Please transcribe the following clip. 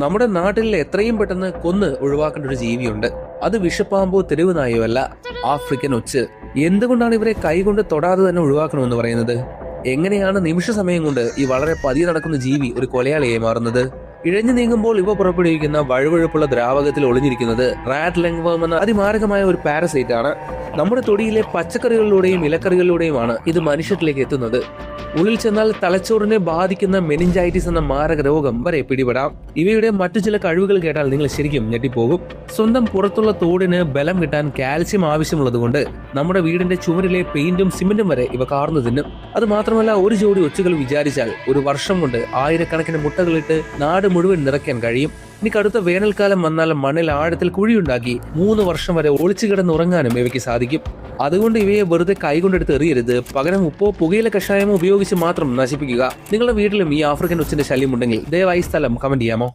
നമ്മുടെ നാട്ടിൽ എത്രയും പെട്ടെന്ന് കൊന്ന് ഒഴിവാക്കേണ്ട ഒരു ജീവിയുണ്ട്. അത് വിഷപ്പാമ്പോ തെരുവ് നായോ അല്ല, ആഫ്രിക്കൻ ഒച്ച്. എന്തുകൊണ്ടാണ് ഇവരെ കൈകൊണ്ട് തൊടാതെ തന്നെ ഒഴിവാക്കണമെന്ന് പറയുന്നത്? എങ്ങനെയാണ് നിമിഷ സമയം കൊണ്ട് ഈ വളരെ പതിയെ നടക്കുന്ന ജീവി ഒരു കൊലയാളിയായി മാറുന്നത്? ഇഴഞ്ഞു നീങ്ങുമ്പോൾ ഇവ പുറപ്പെടുവിക്കുന്ന വഴുവഴുപ്പുള്ള ദ്രാവകത്തിൽ ഒളിഞ്ഞിരിക്കുന്നത് റാറ്റ് ലെങ്വർം എന്ന അതിമാരകമായ ഒരു പാരസൈറ്റ് ആണ്. നമ്മുടെ തൊടിയിലെ പച്ചക്കറികളിലൂടെയും ഇലക്കറികളിലൂടെയുമാണ് ഇത് മനുഷ്യരിലേക്ക് എത്തുന്നത്. ഉള്ളിൽ ചെന്നാൽ തലച്ചോറിനെ ബാധിക്കുന്ന മെനിഞ്ചൈറ്റിസ് എന്ന മാരക രോഗം വരെ പിടിപെടാം. ഇവയുടെ മറ്റു ചില കഴിവുകൾ കേട്ടാൽ നിങ്ങൾ ശരിക്കും ഞെട്ടിപ്പോകും. സ്വന്തം പുറത്തുള്ള തോടിന് ബലം കിട്ടാൻ കാൽസ്യം ആവശ്യമുള്ളതുകൊണ്ട് നമ്മുടെ വീടിന്റെ ചുമരിലെ പെയിന്റും സിമെന്റും വരെ ഇവ കാർന്നു തിന്നും. അത് മാത്രമല്ല, ഒരു ജോഡി ഒച്ചുകൾ വിചാരിച്ചാൽ ഒരു വർഷം കൊണ്ട് ആയിരക്കണക്കിന് മുട്ടകളിട്ട് നാട് മുഴുവൻ നിറയ്ക്കാൻ കഴിയും. ഇനി കടുത്ത വേനൽക്കാലം വന്നാൽ മണ്ണിൽ ആഴത്തിൽ കുഴിയുണ്ടാക്കി 3 വർഷം വരെ ഒളിച്ചു കിടന്നുറങ്ങാനും ഇവയ്ക്ക് സാധിക്കും. അതുകൊണ്ട് ഇവയെ വെറുതെ കൈകൊണ്ടെടുത്ത് എറിയരുത്. പകരം ഉപ്പോ പുകയില കഷായമോ ഉപയോഗിച്ച് മാത്രം നശിപ്പിക്കുക. നിങ്ങളുടെ വീട്ടിലും ഈ ആഫ്രിക്കൻ ഒച്ചിന്റെ ശല്യം ഉണ്ടെങ്കിൽ ദയവായി സ്ഥലം കമന്റ് ചെയ്യാമോ?